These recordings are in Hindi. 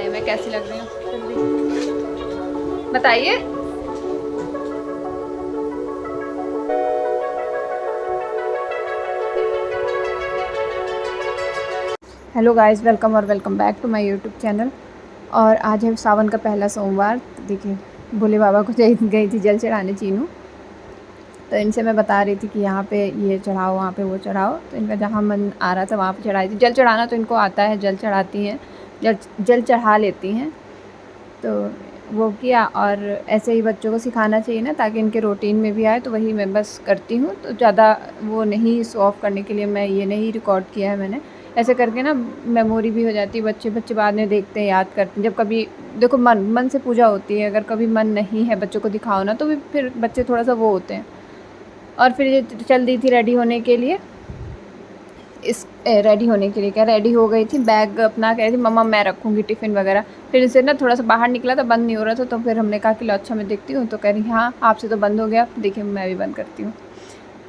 हैं, मैं कैसी लग रही हूँ बताइए। हेलो गाइस, वेलकम और welcome back to my YouTube channel. और आज है सावन का पहला सोमवार। देखिए, भोले बाबा को गई थी जल चढ़ाने चीनू। तो इनसे मैं बता रही थी कि यहाँ पे ये चढ़ाओ, वहाँ पे वो चढ़ाओ। तो इनका जहाँ मन आ रहा था वहाँ पे चढ़ाई थी। जल चढ़ाना तो इनको आता है, जल चढ़ाती हैं, जल चढ़ा लेती हैं। तो वो किया। और ऐसे ही बच्चों को सिखाना चाहिए ना, ताकि इनके रूटीन में भी आए। तो वही मैं बस करती हूँ। तो ज़्यादा वो नहीं शो ऑफ करने के लिए मैं ये नहीं रिकॉर्ड किया है मैंने। ऐसे करके ना मेमोरी भी हो जाती है। बच्चे बाद में देखते हैं, याद करते हैं। जब कभी देखो, मन से पूजा होती है। अगर कभी मन नहीं है बच्चों को दिखाओ ना, तो भी फिर बच्चे थोड़ा सा वो होते हैं। और फिर ये चल दी थी रेडी होने के लिए। रेडी होने के लिए क्या, रेडी हो गई थी, बैग अपना कह रही थी मम्मा मैं रखूँगी टिफ़िन वगैरह। फिर इसे ना थोड़ा सा बाहर निकला था, बंद नहीं हो रहा था। तो फिर हमने कहा कि लो अच्छा मैं देखती हूँ। तो कह रही हाँ आपसे तो बंद हो गया, देखिए मैं भी बंद करती हूँ।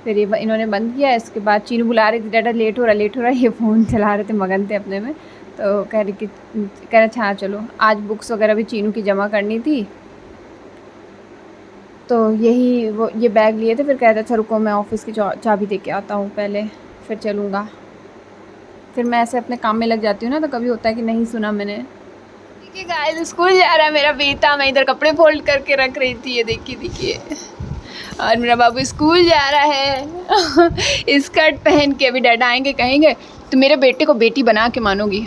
फिर ये इन्होंने बंद किया। इसके बाद चीनू बुला रही थी, डैडा लेट हो रहा। ये फ़ोन चला रहे थे, मगन थे अपने में। तो कह रहे अच्छा चलो, आज बुक्स वगैरह भी चीनू की जमा करनी थी। तो यही वो ये बैग लिए थे। फिर कह रहे अच्छा रुको, मैं ऑफ़िस की चाबी दे के आता हूँ पहले, फिर चलूँगा। फिर मैं ऐसे अपने काम में लग जाती हूँ ना, तो कभी होता है कि नहीं सुना मैंने। देखिए गाइस, स्कूल जा रहा है मेरा बेटा। मैं इधर कपड़े फोल्ड करके रख रही थी, ये देखिए। और मेरा बाबू स्कूल जा रहा है स्कर्ट पहन के। अभी डैडा आएंगे, कहेंगे तो मेरे बेटे को बेटी बना के मानोगी।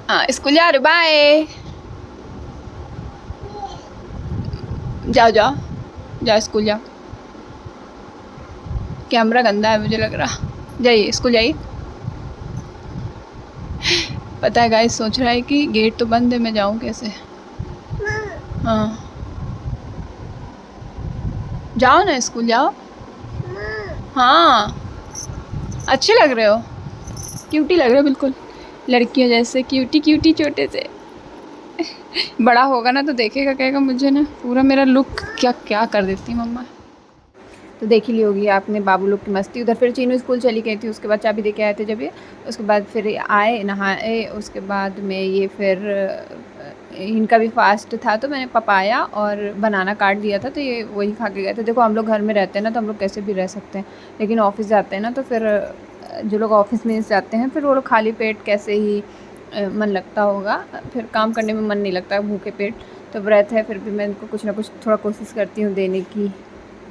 हाँ स्कूल जा रहे, बाय। जाओ जाओ जाओ, स्कूल जाओ। कैमरा गंदा है मुझे लग रहा। जाइए स्कूल जाइए। पता है गाइस, सोच रहा है कि गेट तो बंद है, मैं जाऊँ कैसे। हाँ जाओ ना, स्कूल जाओ। हाँ अच्छे लग रहे हो, क्यूटी लग रहे हो बिल्कुल, लड़कियों जैसे क्यूटी क्यूटी छोटे से। बड़ा होगा ना तो देखेगा, कहेगा मुझे ना पूरा मेरा लुक क्या क्या कर देती मम्मा। तो देख ही ली होगी आपने बाबू लोग की मस्ती। उधर फिर चीनू स्कूल चली गई थी, उसके बाद चाबी दे के आए थे जब ये। उसके बाद फिर आए, नहाए। उसके बाद में ये फिर इनका भी फास्ट था, तो मैंने पपाया और बनाना काट दिया था। तो ये वही खा के गए थे। देखो हम लोग घर में रहते हैं ना, तो हम लोग कैसे भी रह सकते हैं। लेकिन ऑफ़िस जाते हैं ना, तो फिर जो लोग ऑफ़िस में जाते हैं, फिर वो लोग खाली पेट कैसे ही मन लगता होगा। फिर काम करने में मन नहीं लगता भूखे पेट। तो व्रत है, फिर भी मैं इनको कुछ ना कुछ थोड़ा कोशिश करती हूँ देने की।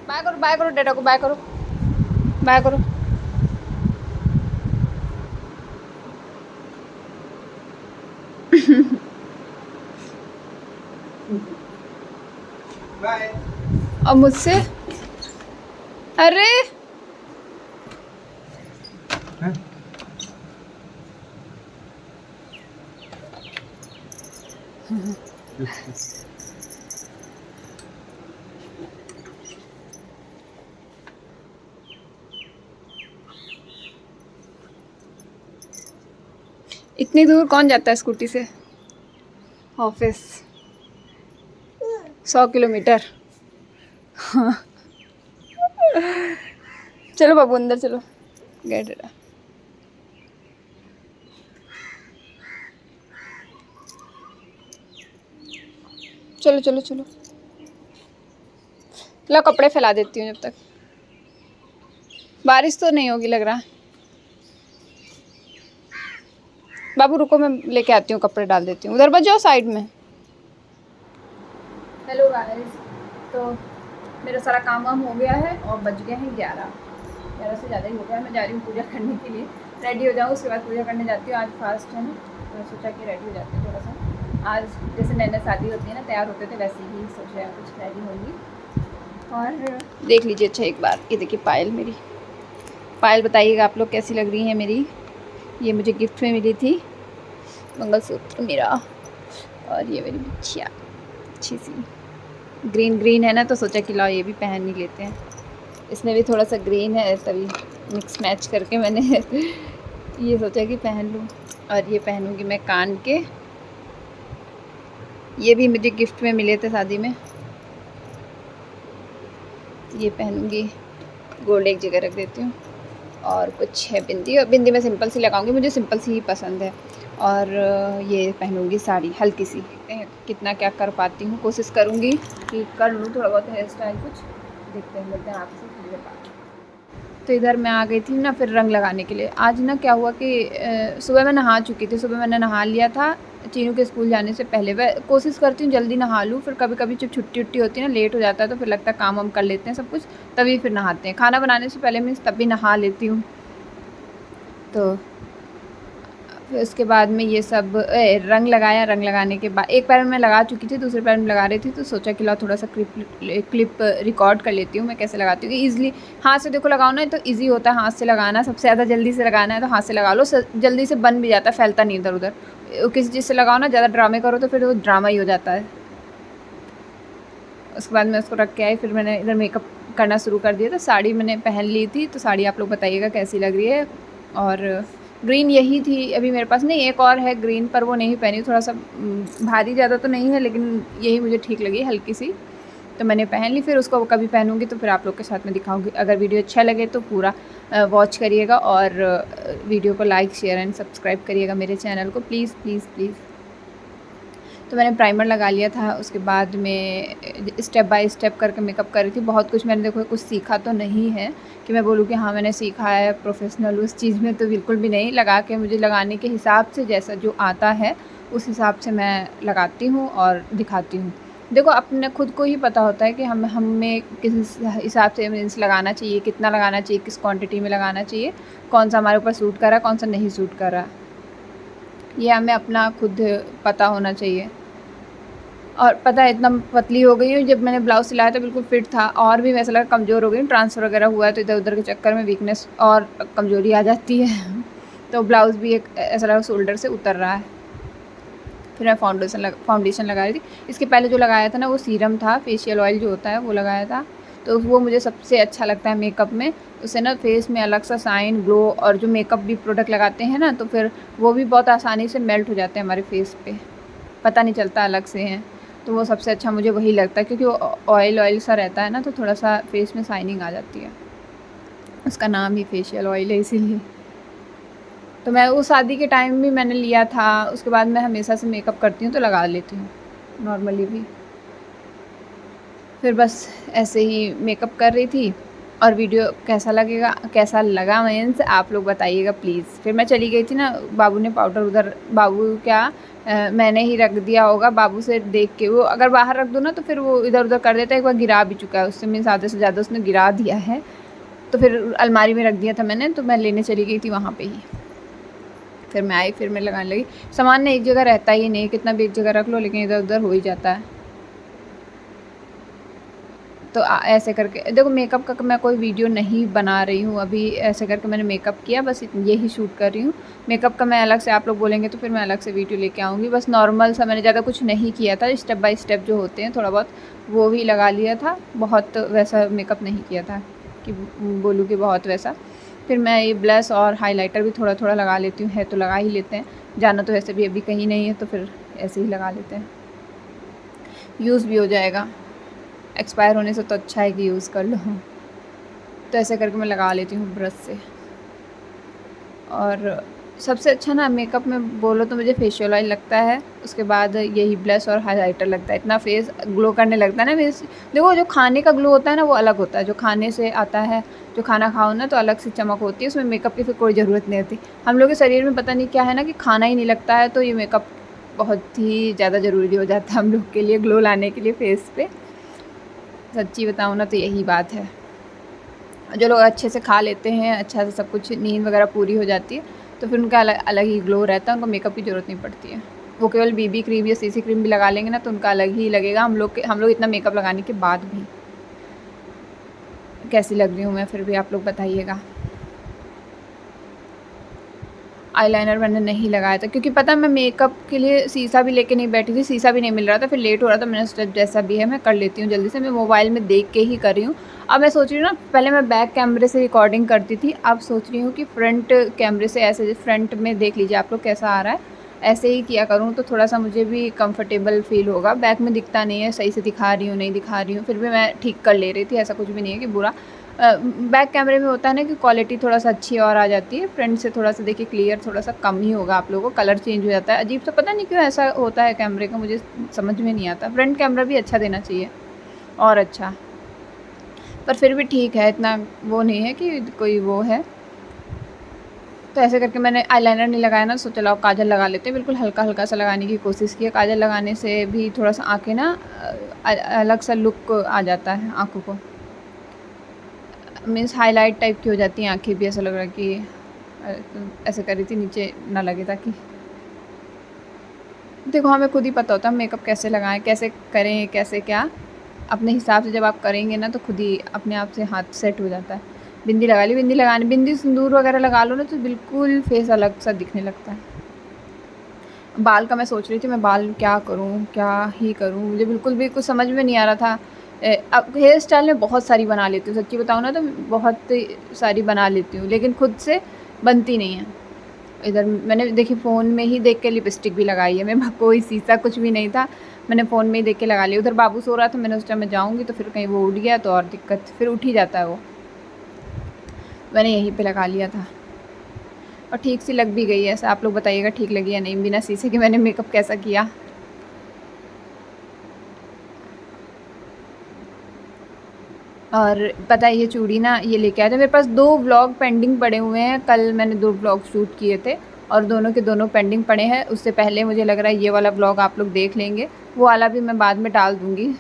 बाय करो डेटा को, बाय करो, बाय करो। बाय। और मुझसे अरे इतनी दूर कौन जाता है स्कूटी से ऑफिस? 100 किलोमीटर। हाँ चलो बाबू अंदर चलो, गेट डेटा। चलो चलो चलो, ला कपड़े फैला देती हूँ जब तक। बारिश तो नहीं होगी लग रहा। बाबू रुको, मैं लेके आती हूँ, कपड़े डाल देती हूँ। उधर बच जाओ साइड में। हेलो गाइस, तो मेरा सारा काम वाम हो गया है और बज गए हैं 11 से ज़्यादा ही हो गया है। मैं जा रही हूँ पूजा करने के लिए, रेडी हो जाऊँ, उसके बाद पूजा करने जाती हूँ। आज फास्ट है ना, तो मैं सोचा कि रेडी हो जाती हूँ थोड़ा सा। आज जैसे नए नए शादी होती है ना, तैयार होते थे, वैसे ही सोच रहे हैं कुछ रेडी होंगी। और देख लीजिए अच्छा एक बार, ये देखिए पायल मेरी। पायल बताइएगा आप लोग कैसी लग रही है मेरी। ये मुझे गिफ्ट में मिली थी, मंगलसूत्र मेरा। और ये मेरी बिछिया अच्छी सी ग्रीन ग्रीन है ना, तो सोचा कि लाओ ये भी पहन ही लेते हैं। इसमें भी थोड़ा सा ग्रीन है, तभी मिक्स मैच करके मैंने ये सोचा कि पहन लूँ। और ये पहनूँगी मैं कान के, ये भी मुझे गिफ्ट में मिले थे शादी में। ये पहनूँगी, गोल्ड एक जगह रख देती हूँ। और कुछ है बिंदी, और बिंदी मैं सिंपल सी लगाऊंगी, मुझे सिंपल सी ही पसंद है। और ये पहनूँगी साड़ी हल्की सी। देखते हैं कितना क्या कर पाती हूँ, कोशिश करूँगी कि कर लूँ थोड़ा बहुत हेयर स्टाइल कुछ। देखते हैं, मिलते हैं आपसे थोड़ी देर बाद। तो इधर मैं आ गई थी ना फिर रंग लगाने के लिए। आज ना क्या हुआ कि सुबह मैं नहा चुकी थी, सुबह मैंने नहा लिया था चीनू के स्कूल जाने से पहले। वह कोशिश करती हूँ जल्दी नहा लूँ, फिर कभी कभी जब छुट्टी उट्टी होती है ना लेट हो जाता है तो फिर लगता है काम वाम कर लेते हैं सब कुछ, तभी फिर नहाते हैं। खाना बनाने से पहले मीन्स तब भी नहा लेती हूँ। तो फिर उसके बाद में ये सब रंग लगाया। रंग लगाने के बाद एक पैर में मैं लगा चुकी थी, दूसरे पैर में लगा रही थी, तो सोचा कि ला थोड़ा सा क्लिप रिकॉर्ड कर लेती हूँ मैं कैसे लगाती हूँ। ईज़िली हाथ से देखो लगाओ ना तो ईज़ी होता है हाथ से लगाना, सबसे ज़्यादा जल्दी से लगाना है तो हाथ से लगा लो, जल्दी से बन भी जाता है, फैलता नहीं इधर उधर। किसी चीज़ से लगाओ ना, ज़्यादा ड्रामे करो तो फिर वो ड्रामा ही हो जाता है। उसके बाद मैं उसको रख के आई, फिर मैंने इधर मेकअप करना शुरू कर दिया। तो साड़ी मैंने पहन ली थी, तो साड़ी आप लोग बताइएगा कैसी लग रही है। और ग्रीन यही थी अभी मेरे पास, नहीं एक और है ग्रीन पर वो नहीं पहनी, थोड़ा सा भारी ज़्यादा तो नहीं है लेकिन यही मुझे ठीक लगी हल्की सी, तो मैंने पहन ली। फिर उसको कभी पहनूंगी तो फिर आप लोग के साथ में दिखाऊंगी। अगर वीडियो अच्छा लगे तो पूरा वॉच करिएगा और वीडियो को लाइक शेयर एंड सब्सक्राइब करिएगा मेरे चैनल को, प्लीज़ प्लीज़ प्लीज़। तो मैंने प्राइमर लगा लिया था, उसके बाद में स्टेप बाय स्टेप करके मेकअप कर रही थी। बहुत कुछ मैंने देखो कुछ सीखा तो नहीं है कि मैं बोलूँ कि हाँ मैंने सीखा है प्रोफेशनल उस चीज़ में, तो बिल्कुल भी नहीं। लगा के मुझे लगाने के हिसाब से जैसा जो आता है उस हिसाब से मैं लगाती हूँ और दिखाती हूँ। देखो अपने खुद को ही पता होता है कि हमें किस हिसाब से मीन्स लगाना चाहिए, कितना लगाना चाहिए, किस क्वांटिटी में लगाना चाहिए, कौन सा हमारे ऊपर सूट कर रहा है, कौन सा नहीं सूट कर रहा, ये हमें अपना खुद पता होना चाहिए। और पता है इतना पतली हो गई हूँ, जब मैंने ब्लाउज़ सिलाया था बिल्कुल फिट था, और भी वैसा लगा कमज़ोर हो गई हूँ। ट्रांसफ़र वगैरह हुआ है तो इधर उधर के चक्कर में वीकनेस और कमज़ोरी आ जाती है तो ब्लाउज़ भी एक ऐसा लगा शोल्डर से उतर रहा है। फिर मैं फाउंडेशन लगा रही थी। इसके पहले जो लगाया था ना वो सीरम था, फेशियल ऑयल जो होता है वो लगाया था, तो वो मुझे सबसे अच्छा लगता है मेकअप में। उससे ना फेस में अलग सा शाइन, ग्लो, और जो मेकअप भी प्रोडक्ट लगाते हैं ना तो फिर वो भी बहुत आसानी से मेल्ट हो जाते हैं हमारे फेस पे, पता नहीं चलता अलग से हैं। तो वो सबसे अच्छा मुझे वही लगता है, क्योंकि वो ऑयल सा रहता है ना तो थोड़ा सा फेस में शाइनिंग आ जाती है। उसका नाम ही फेशियल ऑयल है इसीलिए। तो मैं वो शादी के टाइम भी मैंने लिया था, उसके बाद मैं हमेशा से मेकअप करती हूँ तो लगा लेती हूँ नॉर्मली भी। फिर बस ऐसे ही मेकअप कर रही थी। और वीडियो कैसा लगा मीन्स आप लोग बताइएगा प्लीज़। फिर मैं चली गई थी ना, बाबू ने पाउडर उधर, बाबू क्या मैंने ही रख दिया होगा, बाबू से देख के। वो अगर बाहर रख दो ना तो फिर वो इधर उधर कर देता है, एक बार गिरा भी चुका है उससे, मीन्स आधे से ज़्यादा उसने गिरा दिया है। तो फिर अलमारी में रख दिया था मैंने, तो मैं लेने चली गई थी वहाँ पर ही। फिर मैं आई, फिर मैं लगाने लगी। सामान ना एक जगह रहता ही नहीं, कितना भी एक जगह रख लो लेकिन इधर उधर हो ही जाता है। तो ऐसे करके देखो, मेकअप का मैं कोई वीडियो नहीं बना रही हूँ अभी। ऐसे करके मैंने मेकअप किया, बस यही शूट कर रही हूँ। मेकअप का मैं अलग से, आप लोग बोलेंगे तो फिर मैं अलग से वीडियो लेके आऊँगी। बस नॉर्मल सा, मैंने ज़्यादा कुछ नहीं किया था, स्टेप बाय स्टेप जो होते हैं थोड़ा बहुत वो भी लगा लिया था। बहुत वैसा मेकअप नहीं किया था कि बोलूँ कि बहुत वैसा। फिर मैं ये ब्लश और हाइलाइटर भी थोड़ा थोड़ा लगा लेती हूँ, है तो लगा ही लेते हैं, जाना तो वैसे भी अभी कहीं नहीं है तो फिर ऐसे ही लगा लेते हैं, यूज़ भी हो जाएगा। एक्सपायर होने से तो अच्छा है कि यूज़ कर लो। तो ऐसे करके मैं लगा लेती हूँ ब्रश से। और सबसे अच्छा ना मेकअप में बोलो तो मुझे फेशियल ऑयल लगता है, उसके बाद यही ब्लश और हाइलाइटर लगता है। इतना फेस ग्लो करने लगता है ना फेस। देखो जो खाने का ग्लो होता है ना वो अलग होता है, जो खाने से आता है, जो खाना खाओ ना तो अलग से चमक होती है, उसमें मेकअप की फिर कोई ज़रूरत नहीं होती। हम लोग के शरीर में पता नहीं क्या है ना कि खाना ही नहीं लगता है, तो ये मेकअप बहुत ही ज़्यादा ज़रूरी हो जाता है हम लोग के लिए, ग्लो लाने के लिए फेस पे। सच्ची बताऊँ ना तो यही बात है। जो लोग अच्छे से खा लेते हैं, अच्छा से सब कुछ, नींद वगैरह पूरी हो जाती है, तो फिर उनका अलग अलग ही ग्लो रहता है, उनको मेकअप की ज़रूरत नहीं पड़ती है। वो केवल बीबी क्रीम या सीसी क्रीम भी लगा लेंगे ना तो उनका अलग ही लगेगा। हम लोग इतना मेकअप लगाने के बाद भी। कैसी लग रही हूँ मैं फिर भी आप लोग बताइएगा। आईलाइनर मैंने नहीं लगाया था क्योंकि पता मैं मेकअप के लिए शीशा भी लेके नहीं बैठी थी, शीशा भी नहीं मिल रहा था, फिर लेट हो रहा था। मैंने स्टेप जैसा भी है मैं कर लेती हूँ जल्दी से, मैं मोबाइल में देख के ही कर रही हूँ। अब मैं सोच रही हूँ ना, पहले मैं बैक कैमरे से रिकॉर्डिंग करती थी, अब सोच रही हूँ कि फ्रंट कैमरे से, ऐसे फ्रंट में देख लीजिए आप लोग कैसा आ रहा है, ऐसे ही किया करूँ तो थोड़ा सा मुझे भी कंफर्टेबल फील होगा। बैक में दिखता नहीं है, सही से दिखा रही हूँ नहीं दिखा रही हूँ, फिर भी मैं ठीक कर ले रही थी, ऐसा कुछ भी नहीं है कि बुरा। बैक कैमरे में होता है ना कि क्वालिटी थोड़ा सा अच्छी और आ जाती है, फ्रंट से थोड़ा सा देखिए क्लियर थोड़ा सा कम ही होगा आप लोगों को, कलर चेंज हो जाता है अजीब सा, पता नहीं क्यों ऐसा होता है कैमरे का, मुझे समझ में नहीं आता। फ्रंट कैमरा भी अच्छा देना चाहिए और अच्छा, पर फिर भी ठीक है, इतना वो नहीं है कि कोई वो है। तो ऐसे करके मैंने आईलाइनर नहीं लगाया ना, सोचा लाओ काजल लगा लेते हैं, बिल्कुल हल्का हल्का सा लगाने की कोशिश की है। काजल लगाने से भी थोड़ा सा आँखें ना अलग सा लुक आ जाता है आँखों को, मीन्स हाईलाइट टाइप की हो जाती हैं आँखें भी, ऐसा लग रहा है कि ऐसे कर रही थी नीचे ना लगे, ताकि देखो हमें खुद ही पता होता है मेकअप कैसे लगाएं, कैसे करें, कैसे क्या, अपने हिसाब से जब आप करेंगे ना तो खुद ही अपने आप से हाथ सेट हो जाता है। बिंदी लगा ली, बिंदी लगानी, बिंदी सिंदूर वगैरह लगा लो ना तो बिल्कुल फेस अलग सा दिखने लगता है। बाल का मैं सोच रही थी मैं बाल क्या करूँ, क्या ही करूँ, मुझे बिल्कुल भी कुछ समझ में नहीं आ रहा था। अब हेयर स्टाइल में बहुत सारी बना लेती हूँ, सच्ची बताऊँ ना तो बहुत सारी बना लेती हूँ, लेकिन खुद से बनती नहीं है। इधर मैंने देखिए फ़ोन में ही देख के लिपस्टिक भी लगाई है, मैं कोई शीशा कुछ भी नहीं था, मैंने फ़ोन में ही देख के लगा ली। उधर बाबू सो रहा था, मैंने सोचा मैं जाऊँगी तो फिर कहीं वो उठ गया तो और दिक्कत, फिर उठ ही जाता है वो, मैंने यहीं पे लगा लिया था और ठीक सी लग भी गई है। ऐसा आप लोग बताइएगा ठीक लगी या नहीं, बिना शीशे के मैंने मेकअप कैसा किया। और पता है ये चूड़ी ना ये लेके आए थे, मेरे पास 2 व्लॉग पेंडिंग पड़े हुए हैं, कल मैंने 2 व्लॉग शूट किए थे और दोनों के दोनों पेंडिंग पड़े हैं। उससे पहले मुझे लग रहा है ये वाला व्लॉग आप लोग देख लेंगे, वो वाला भी मैं बाद में डाल दूँगी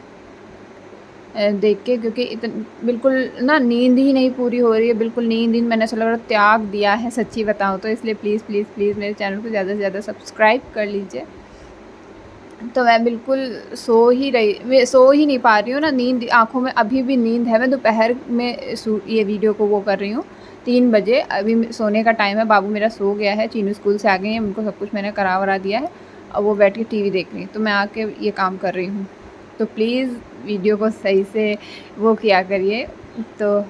देख के, क्योंकि बिल्कुल ना नींद ही नहीं पूरी हो रही है, बिल्कुल नींद मैंने ऐसा लग रहा है त्याग दिया है सच्ची बताऊँ तो। इसलिए प्लीज़ प्लीज़ प्लीज़ मेरे चैनल को ज़्यादा से ज़्यादा सब्सक्राइब कर लीजिए। तो मैं बिल्कुल सो ही नहीं पा रही हूँ ना, नींद आँखों में अभी भी नींद है। मैं दोपहर में ये वीडियो को वो कर रही हूँ 3 बजे, अभी सोने का टाइम है। बाबू मेरा सो गया है, चीनू स्कूल से आ गई है, उनको सब कुछ मैंने करा वरा दिया है, अब वो बैठ के टीवी देख रही है, तो मैं आके ये काम कर रही हूँ। तो प्लीज़ वीडियो को सही से वो किया करिए। तो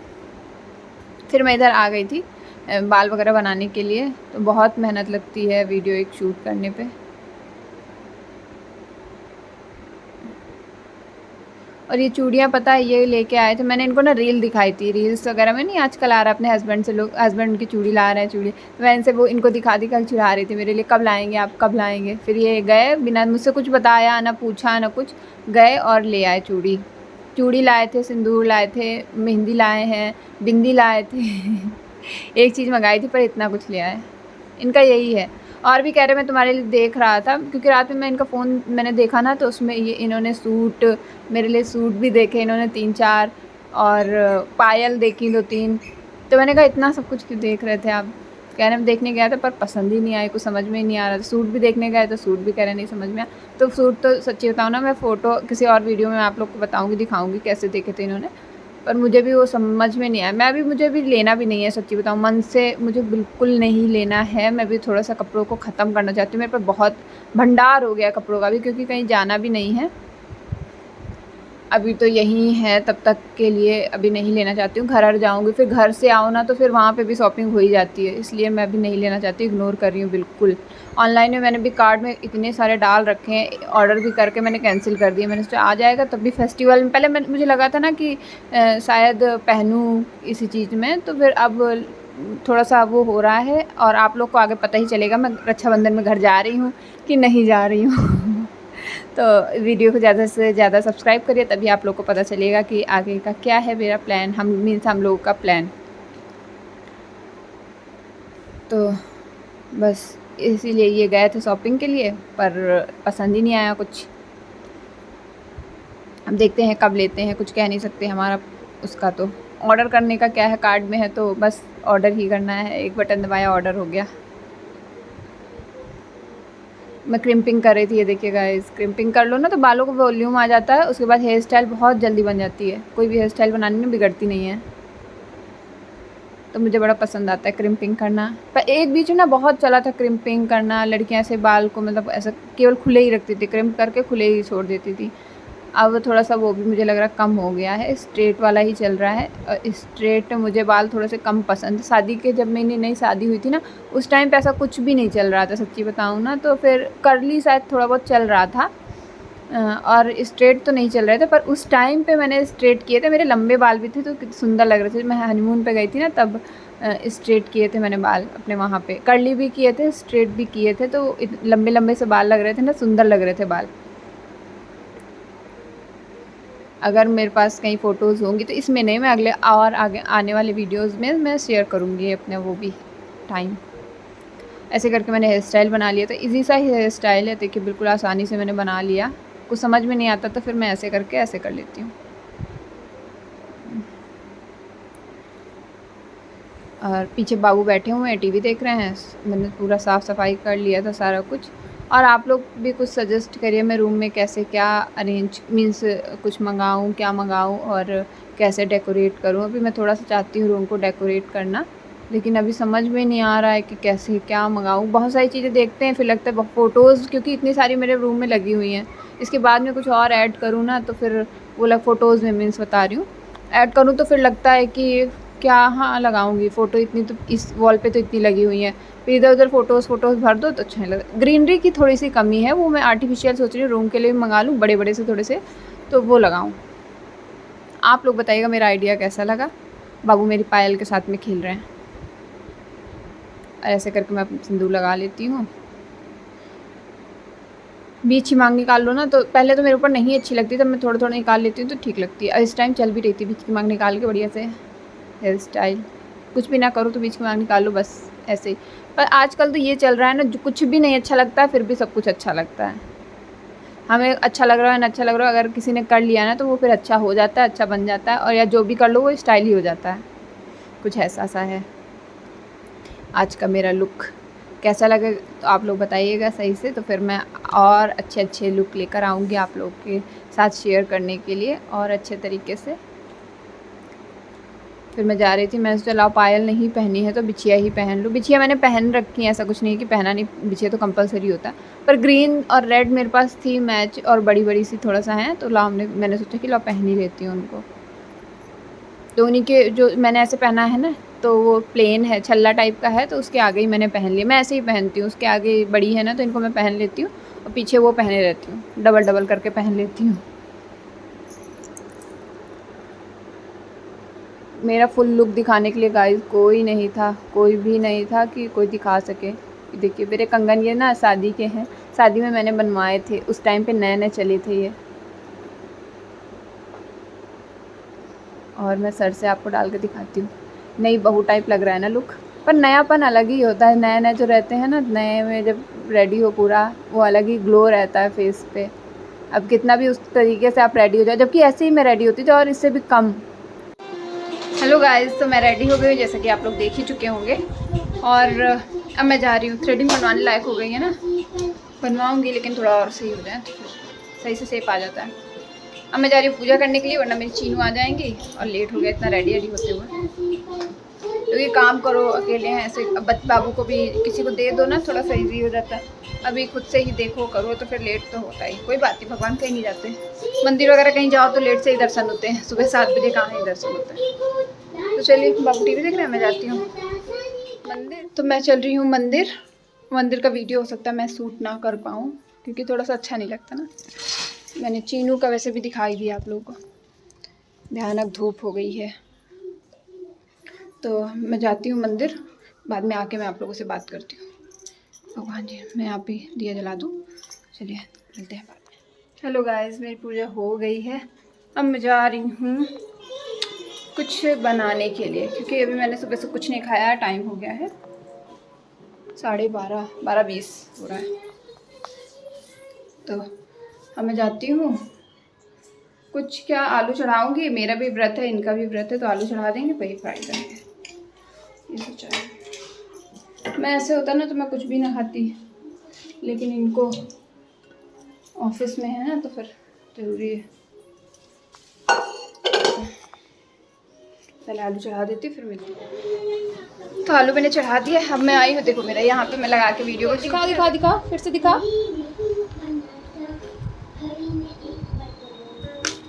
फिर मैं इधर आ गई थी बाल वगैरह बनाने के लिए, तो बहुत मेहनत लगती है वीडियो एक शूट करने पे। और ये चूड़ियाँ पता है ये लेके आए थे, मैंने इनको ना रील दिखाई थी, रील्स वगैरह में नहीं आजकल आ रहा है अपने हस्बैंड से, लोग हस्बैंड उनकी चूड़ी ला रहे हैं चूड़ी, तो मैं इनसे वो इनको दिखा चिढ़ा रही थी मेरे लिए, कब लाएंगे आप, कब लाएंगे। फिर ये गए बिना मुझसे कुछ बताया, ना पूछा ना कुछ, गए और ले आए चूड़ी। चूड़ी लाए थे, सिंदूर लाए थे, मेहंदी लाए हैं, बिंदी लाए थे एक चीज़ मंगाई थी पर इतना कुछ ले आए, इनका यही है। और भी कह रहे मैं तुम्हारे लिए देख रहा था, क्योंकि रात में मैं इनका फ़ोन मैंने देखा ना तो उसमें ये इन्होंने सूट, मेरे लिए सूट भी देखे इन्होंने 3-4 और पायल देखी 2-3, तो मैंने कहा इतना सब कुछ क्यों देख रहे थे आप। कह रहे मैं देखने गया था पर पसंद ही नहीं आई, कुछ समझ में ही नहीं आ रहा था। सूट भी देखने गए तो सूट भी कह रहे नहीं समझ में आया। तो सूट तो सच्ची बताऊँ ना, मैं फ़ोटो किसी और वीडियो में आप लोग को बताऊँगी, दिखाऊँगी कैसे देखे थे इन्होंने, पर मुझे भी वो समझ में नहीं आया। मुझे भी लेना भी नहीं है, सच्ची बताऊँ मन से मुझे बिल्कुल नहीं लेना है। मैं भी थोड़ा सा कपड़ों को ख़त्म करना चाहती हूँ, मेरे पास बहुत भंडार हो गया कपड़ों का भी, क्योंकि कहीं जाना भी नहीं है अभी, तो यहीं है तब तक के लिए, अभी नहीं लेना चाहती हूँ। घर जाऊँगी फिर घर से आओ ना तो फिर वहाँ पे भी शॉपिंग हो ही जाती है, इसलिए मैं अभी नहीं लेना चाहती, इग्नोर कर रही हूँ बिल्कुल। ऑनलाइन में मैंने भी कार्ड में इतने सारे डाल रखे हैं, ऑर्डर भी करके मैंने कैंसिल कर दिए। मैंने सोचा आ जाएगा तब भी फेस्टिवल में, पहले मुझे लगा था ना कि शायद पहनूँ इसी चीज़ में, तो फिर अब थोड़ा सा वो हो रहा है और आप लोग को आगे पता ही चलेगा मैं रक्षाबंधन में घर जा रही हूँ कि नहीं जा रही हूँ तो वीडियो को ज़्यादा से ज़्यादा सब्सक्राइब करिए, तभी आप लोग को पता चलेगा कि आगे का क्या है मेरा प्लान, हम लोगों का प्लान। तो बस इसीलिए ये गए थे शॉपिंग के लिए, पर पसंद ही नहीं आया कुछ। अब देखते हैं कब लेते हैं, कुछ कह नहीं सकते हमारा उसका। तो ऑर्डर करने का क्या है, कार्ड में है तो बस ऑर्डर ही करना है, एक बटन दबाया ऑर्डर हो गया। मैं क्रिम्पिंग कर रही थी, ये देखिए गाइस, क्रिम्पिंग कर लो ना तो बालों को वॉल्यूम आ जाता है, उसके बाद हेयर स्टाइल बहुत जल्दी बन जाती है, कोई भी हेयर स्टाइल बनाने में बिगड़ती नहीं है। तो मुझे बड़ा पसंद आता है क्रिम्पिंग करना। पर एक बीच में ना बहुत चला था क्रिम्पिंग करना, लड़कियां ऐसे बाल को मतलब ऐसा केवल खुले ही रखती थी, क्रिम्प करके खुले ही छोड़ देती थी। अब थोड़ा सा वो भी मुझे लग रहा कम हो गया है, स्ट्रेट वाला ही चल रहा है। और स्ट्रेट मुझे बाल थोड़े से कम पसंद। शादी के जब मेरी नई शादी हुई थी ना, उस टाइम पे ऐसा कुछ भी नहीं चल रहा था, सच्ची बताऊँ ना, तो फिर कर्ली शायद थोड़ा बहुत चल रहा था, और स्ट्रेट तो नहीं चल रहे थे, पर उस टाइम पे मैंने स्ट्रेट किए थे। मेरे लंबे बाल भी थे तो कितने सुंदर लग रहे थे। मैं हनीमून पे गई थी ना, तब स्ट्रेट किए थे मैंने बाल अपने वहाँ पे। कर्ली भी किए थे, स्ट्रेट भी किए थे, तो लंबे लंबे से बाल लग रहे थे ना, सुंदर लग रहे थे बाल। अगर मेरे पास कहीं फ़ोटोज़ होंगी तो इसमें नहीं, मैं अगले और आगे आने वाले वीडियोज़ में मैं शेयर करूँगी अपने वो भी टाइम। ऐसे करके मैंने हेयर स्टाइल बना लिया था। इजी सा ही हेयर स्टाइल है, देखिए बिल्कुल आसानी से मैंने बना लिया। कुछ समझ में नहीं आता तो फिर मैं ऐसे करके ऐसे कर लेती हूँ। और पीछे बाबू बैठे हुए हैं, टीवी देख रहे हैं। मैंने पूरा साफ़ सफाई कर लिया था सारा कुछ। और आप लोग भी कुछ सजेस्ट करिए मैं रूम में कैसे क्या अरेंज मीन्स कुछ मंगाऊँ, क्या मंगाऊँ और कैसे डेकोरेट करूँ। अभी मैं थोड़ा सा चाहती हूँ रूम को डेकोरेट करना, लेकिन अभी समझ में नहीं आ रहा है कि कैसे क्या मंगाऊँ। बहुत सारी चीज़ें देखते हैं, फिर लगता है फ़ोटोज़, क्योंकि इतनी सारी मेरे रूम में लगी हुई हैं, इसके बाद में कुछ और ऐड करूँ ना तो फिर वो लग फ़ोटोज़ में मीन्स बता रही हूँ ऐड करूँ तो फिर लगता है कि क्या हाँ लगाऊंगी फ़ोटो, इतनी तो इस वॉल पे तो इतनी लगी हुई हैं, फिर इधर उधर फ़ोटोज़ भर दो तो अच्छा नहीं लगता। ग्रीनरी की थोड़ी सी कमी है, वो मैं आर्टिफिशियल सोच रही हूँ रूम के लिए मंगा लूँ बड़े बड़े से थोड़े से, तो वो लगाऊँ। आप लोग बताइएगा मेरा आइडिया कैसा लगा। बाबू मेरी पायल के साथ में खेल रहे हैं। ऐसे करके मैं सिंदूर लगा लेती हूँ। बीच की मांग निकाल लो ना, तो पहले तो मेरे ऊपर नहीं अच्छी लगती, तब मैं थोड़ा थोड़ा निकाल लेती हूँ तो ठीक लगती है। और इस टाइम चल भी रही थी बीच की मांग निकाल के बढ़िया से हेयर स्टाइल। कुछ भी ना करो तो बीच की मांग निकाल लो बस ऐसे ही। पर आजकल तो ये चल रहा है ना, जो कुछ भी नहीं अच्छा लगता है फिर भी सब कुछ अच्छा लगता है। हमें अच्छा लग रहा है ना अच्छा लग रहा है, अगर किसी ने कर लिया ना तो वो फिर अच्छा हो जाता है, अच्छा बन जाता है। और या जो भी कर लो वो स्टाइल ही हो जाता है। कुछ ऐसा सा है आज का मेरा लुक। कैसा लगे तो आप लोग बताइएगा सही से, तो फिर मैं और अच्छे अच्छे लुक लेकर आऊँगी आप लोग के साथ शेयर करने के लिए और अच्छे तरीके से। फिर मैं जा रही थी, मैं चला पायल नहीं पहनी है तो बिछिया ही पहन लूँ। बिछिया मैंने पहन रखी है, ऐसा कुछ नहीं कि पहना नहीं, बिछिया तो कंपलसरी होता है। पर ग्रीन और रेड मेरे पास थी मैच, और बड़ी बड़ी सी थोड़ा सा है, तो लाओ मैंने सोचा कि लाओ पहन ही लेती हूँ उनको। तो उन्हीं के जो मैंने ऐसे पहना है ना, तो वो प्लेन है, छल्ला टाइप का है, तो उसके आगे ही मैंने पहन लिया। मैं ऐसे ही पहनती हूँ, उसके आगे बड़ी है ना तो इनको मैं पहन लेती हूँ और पीछे वो पहने रहती हूँ, डबल डबल करके पहन लेती हूँ। मेरा फुल लुक दिखाने के लिए गाइस कोई नहीं था, कोई भी नहीं था कि कोई दिखा सके। देखिए मेरे कंगन ये ना शादी के हैं, शादी में मैंने बनवाए थे, उस टाइम पे नए नए चले थे ये। और मैं सर से आपको डाल के दिखाती हूँ। नई बहू टाइप लग रहा है ना लुक, पर नयापन अलग ही होता है। नए नए जो रहते हैं ना, नए में जब रेडी हो पूरा, वो अलग ही ग्लो रहता है फेस पे। अब कितना भी उस तरीके से आप रेडी हो जाओ, जबकि ऐसे ही मैं रेडी होती थी और इससे भी कम। हेलो गाइस, तो मैं रेडी हो गई हूँ जैसा कि आप लोग देख ही चुके होंगे। और अब मैं जा रही हूँ, थ्रेडिंग बनवाने लायक हो गई है ना, बनवाऊँगी लेकिन थोड़ा और सही हो जाए तो फिर सही से शेप आ जाता है। अब मैं जा रही हूँ पूजा करने के लिए, वरना मेरी चीनू आ जाएंगी और लेट हो गया इतना रेडी होते हुए। तो ये काम करो अकेले हैं ऐसे, अब बाबू को भी किसी को दे दो ना, थोड़ा सा ईजी हो जाता है। अभी खुद से ही देखो करो तो फिर लेट तो होता ही, कोई बात नहीं, भगवान कहीं नहीं जाते। मंदिर वगैरह कहीं जाओ तो लेट से ही दर्शन होते हैं, सुबह 7 बजे कहाँ ही दर्शन होता है। तो चलिए, बाबू टीवी देख रहे हैं, मैं जाती हूँ मंदिर। तो मैं चल रही हूँ मंदिर। मंदिर का वीडियो हो सकता है मैं शूट ना कर पाऊँ, क्योंकि थोड़ा सा अच्छा नहीं लगता ना। मैंने चीनू का वैसे भी दिखाई दिया आप लोगों को, भयानक धूप हो गई है। तो मैं जाती हूँ मंदिर, बाद में आके मैं आप लोगों से बात करती हूँ। भगवान जी, मैं यहाँ पे दिया जला दूँ। चलिए मिलते हैं बाद में। हेलो गाइस, मेरी पूजा हो गई है। अब मैं जा रही हूँ कुछ बनाने के लिए, क्योंकि अभी मैंने सुबह से कुछ नहीं खाया। टाइम हो गया है 12:30, 12:20 हो रहा है। तो अब मैं जाती हूँ, कुछ क्या आलू चढ़ाऊँगी, मेरा भी व्रत है, इनका भी व्रत है, तो आलू चढ़ा देंगे, वही फ्राई करेंगे, ये सोचा है। मैं ऐसे होता ना तो मैं कुछ भी ना खाती, लेकिन इनको ऑफिस में है ना तो फिर ज़रूरी है। पहले आलू चढ़ा देती हूँ फिर मिलती हूँ। तो आलू मैंने चढ़ा दिया। अब मैं आई हूँ, देखो मेरा यहाँ पे मैं लगा के वीडियो को दिखा फिर से दिखा।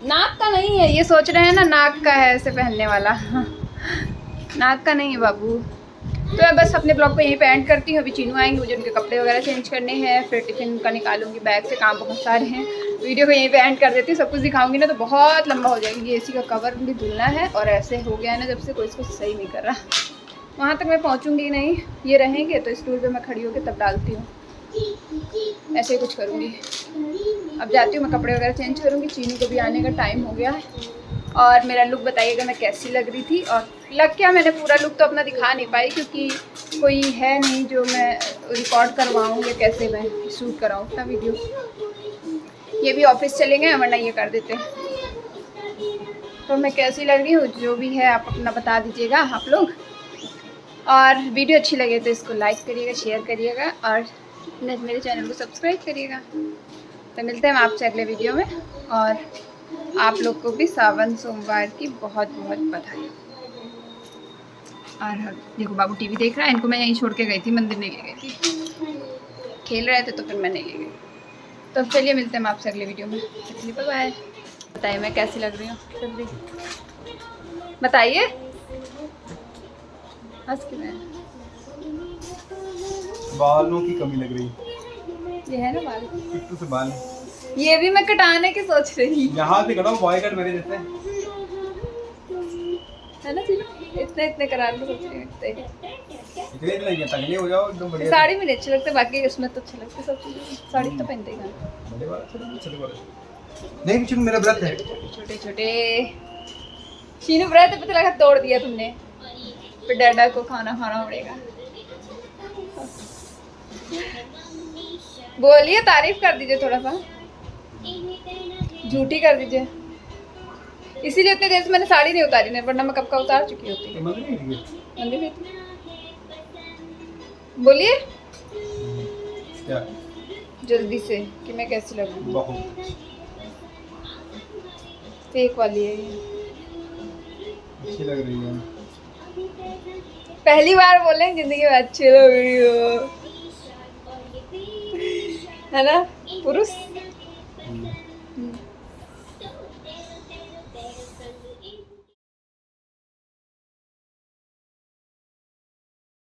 नाक का नहीं है, ये सोच रहे हैं ना नाक का है ऐसे पहनने वाला। नाक का नहीं है बाबू, तो मैं बस अपने ब्लॉग को यहीं पे एंड करती हूँ। अभी चीनू आएंगे, मुझे उनके कपड़े वगैरह चेंज करने हैं, फिर टिफ़िन का निकालूंगी बैग से, काम बहुत सारे हैं। वीडियो को यहीं पे एंड कर देती हूँ। सब कुछ दिखाऊंगी ना तो बहुत लंबा हो जाएगी। ये एसी का कवर भी धुलना है और ऐसे हो गया है ना जब से कोई इसको सही नहीं कर रहा। वहाँ तक मैं पहुँचूँगी नहीं, ये रहेंगे तो स्टूल पर मैं खड़ी होकर तब डालती हूँ। ऐसे ही कुछ करूँगी। अब जाती हूँ मैं, कपड़े वगैरह चेंज करूँगी। चीनू को भी आने का टाइम हो गया है। और मेरा लुक बताइएगा मैं कैसी लग रही थी, और लग क्या, मैंने पूरा लुक तो अपना दिखा नहीं पाई क्योंकि कोई है नहीं जो मैं रिकॉर्ड करवाऊँ या कैसे मैं शूट कराऊँ अपना वीडियो। ये भी ऑफिस चले गए, वरना ये कर देते। तो मैं कैसी लग रही हूँ जो भी है आप अपना बता दीजिएगा आप लोग। और वीडियो अच्छी लगे तो इसको लाइक करिएगा, शेयर करिएगा और मेरे चैनल को सब्सक्राइब करिएगा। तो मिलते हैं हम आपसे अगले वीडियो में, और आप लोग को भी सावन सोमवार की बहुत बहुत बधाई। और देखो बाबू टीवी देख रहा है, इनको मैं यहीं छोड़ के गई थी, मंदिर नहीं ले गई थी, खेल रहे थे तो फिर मैं नहीं ले गई। तो चलिए मिलते हैं हम आपसे अगले वीडियो में। चलिए बाय बाय। बताइए मैं कैसी लग रही हूँ, जल्दी बताइए। हंस के बालों की कमी लग रही। ये है ना बाल, पिट्टू से बाल। ये भी मैं कटाने की सोच रही। यहाँ से कटाओ, बॉय कट मेरे जैसे है ना जी, इतने इतने कराने की सोच रही हूँ। इतने लगे तगड़े हो जाओ एकदम बढ़िया। साड़ी में नहीं अच्छे लगते, बाकी उसमें तो अच्छे लगते सब चीज़ें। साड़ी तो पहनते ही हैं। बड़े वाला छोटे वाला नहीं, बिचू मेरा व्रत है। छोटे छोटे शीनू व्रत है, पता लगा तोड़ दिया तुमने, फिर डैडा को खाना खाना पड़ेगा। बोलिए, तारीफ कर दीजिए थोड़ा सा, झूठी कर दीजिए। इसीलिए इतने देर से मैंने साड़ी नहीं उतारी, नहीं वरना मैं कब का उतार चुकी होती। मंदिर गई थी। बोलिए क्या जल्दी से कि मैं कैसी लगूं। बहुत फेक वाली है ये, अच्छी लग रही है। पहली बार बोले जिंदगी में अच्छी लग रही हो, है ना पुरुष।